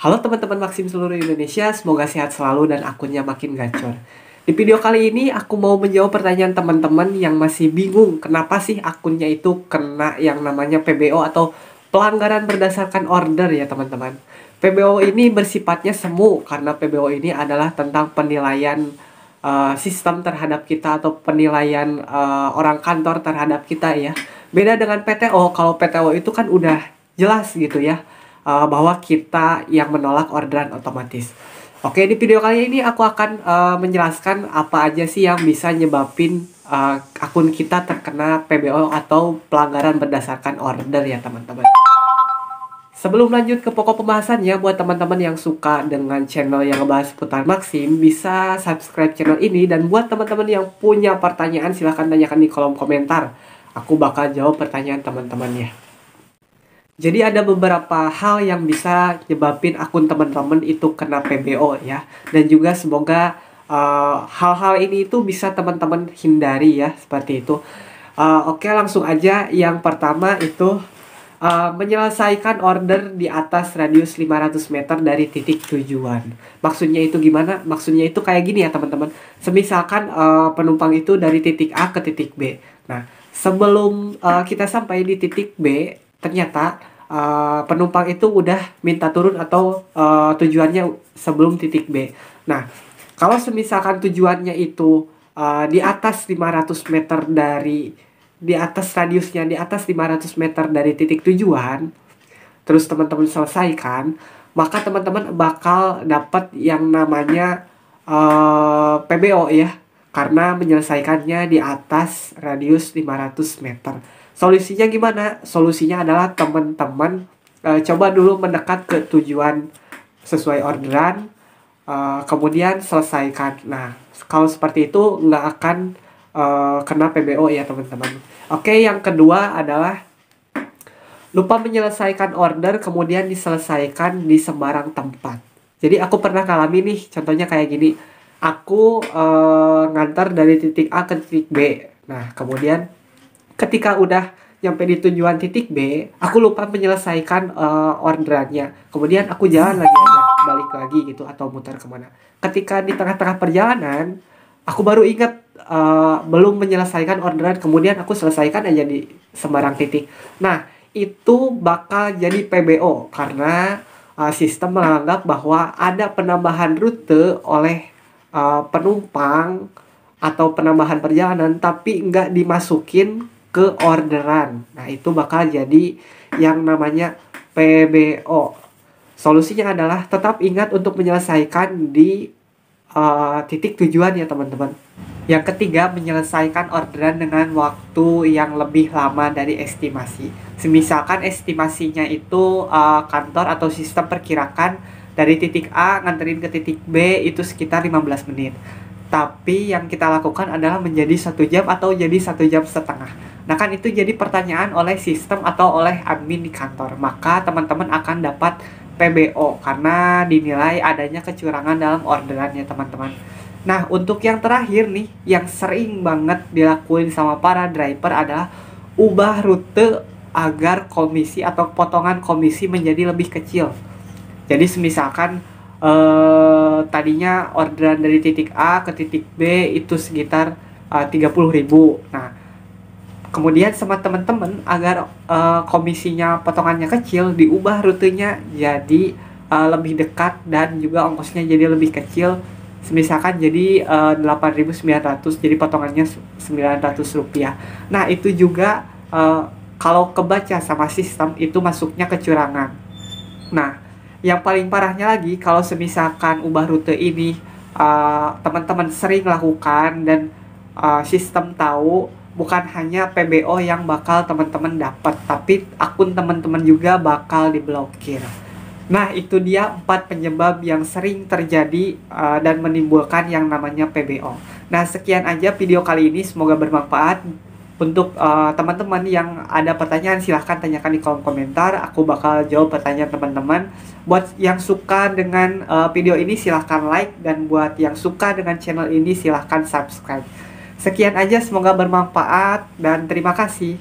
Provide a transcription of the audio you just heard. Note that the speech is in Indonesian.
Halo teman-teman Maxim seluruh Indonesia, semoga sehat selalu dan akunnya makin gacor. Di video kali ini aku mau menjawab pertanyaan teman-teman yang masih bingung kenapa sih akunnya itu kena yang namanya PBO atau pelanggaran berdasarkan order ya teman-teman. PBO ini bersifatnya semu karena PBO ini adalah tentang penilaian sistem terhadap kita atau penilaian orang kantor terhadap kita ya. Beda dengan PTO, kalau PTO itu kan udah jelas gitu ya. Bahwa kita yang menolak orderan otomatis. Oke, di video kali ini aku akan menjelaskan apa aja sih yang bisa nyebabin akun kita terkena PBO atau pelanggaran berdasarkan order ya teman-teman. Sebelum lanjut ke pokok pembahasannya, buat teman-teman yang suka dengan channel yang ngebahas seputar Maxim, bisa subscribe channel ini. Dan buat teman-teman yang punya pertanyaan, silahkan tanyakan di kolom komentar. Aku bakal jawab pertanyaan teman-temannya. Jadi ada beberapa hal yang bisa nyebabin akun teman-teman itu kena PBO ya. Dan juga semoga hal-hal ini itu bisa teman-teman hindari ya, seperti itu. Oke, langsung aja. Yang pertama itu menyelesaikan order di atas radius 500 meter dari titik tujuan. Maksudnya itu gimana? Maksudnya itu kayak gini ya teman-teman. Semisalkan penumpang itu dari titik A ke titik B. Nah, sebelum kita sampai di titik B, ternyata penumpang itu udah minta turun atau tujuannya sebelum titik B. Nah, kalau semisalkan tujuannya itu di atas 500 meter di atas radiusnya di atas 500 meter dari titik tujuan, terus teman-teman selesaikan, maka teman-teman bakal dapat yang namanya PBO ya, karena menyelesaikannya di atas radius 500 meter. Solusinya gimana? Solusinya adalah teman-teman coba dulu mendekat ke tujuan sesuai orderan, kemudian selesaikan. Nah, kalau seperti itu nggak akan kena PBO ya teman-teman. Oke, yang kedua adalah lupa menyelesaikan order kemudian diselesaikan di sembarang tempat. Jadi aku pernah ngalamin nih, contohnya kayak gini. Aku ngantar dari titik A ke titik B. Nah, kemudian ketika udah nyampe di tujuan titik B, aku lupa menyelesaikan orderannya. Kemudian aku jalan lagi aja, balik lagi gitu atau muter kemana. Ketika di tengah-tengah perjalanan, aku baru ingat belum menyelesaikan orderan. Kemudian aku selesaikan aja di sembarang titik. Nah, itu bakal jadi PBO karena sistem menganggap bahwa ada penambahan rute oleh penumpang atau penambahan perjalanan tapi nggak dimasukin ke orderan. Nah, itu bakal jadi yang namanya PBO. Solusinya adalah tetap ingat untuk menyelesaikan di titik tujuan ya teman-teman. Yang ketiga, menyelesaikan orderan dengan waktu yang lebih lama dari estimasi. Semisalkan estimasinya itu kantor atau sistem perkirakan dari titik A nganterin ke titik B itu sekitar 15 menit. Tapi yang kita lakukan adalah menjadi 1 jam atau jadi 1 jam setengah. Nah, kan itu jadi pertanyaan oleh sistem atau oleh admin di kantor. Maka teman-teman akan dapat PBO karena dinilai adanya kecurangan dalam orderannya teman-teman. Nah, untuk yang terakhir nih, yang sering banget dilakuin sama para driver adalah ubah rute agar komisi atau potongan komisi menjadi lebih kecil. Jadi semisalkan tadinya orderan dari titik A ke titik B itu sekitar 30.000. Nah, kemudian sama teman-teman agar komisinya potongannya kecil, diubah rutenya jadi lebih dekat dan juga ongkosnya jadi lebih kecil. Misalkan jadi 8.900, jadi potongannya 900 rupiah. Nah, itu juga kalau kebaca sama sistem itu masuknya kecurangan. Nah, yang paling parahnya lagi, kalau semisalkan ubah rute ini teman-teman sering lakukan dan sistem tahu, bukan hanya PBO yang bakal teman-teman dapat, tapi akun teman-teman juga bakal diblokir. Nah, itu dia 4 penyebab yang sering terjadi dan menimbulkan yang namanya PBO. Nah, sekian aja video kali ini, semoga bermanfaat. Untuk teman-teman yang ada pertanyaan, silahkan tanyakan di kolom komentar. Aku bakal jawab pertanyaan teman-teman. Buat yang suka dengan video ini silahkan like, dan buat yang suka dengan channel ini silahkan subscribe. Sekian aja, semoga bermanfaat dan terima kasih.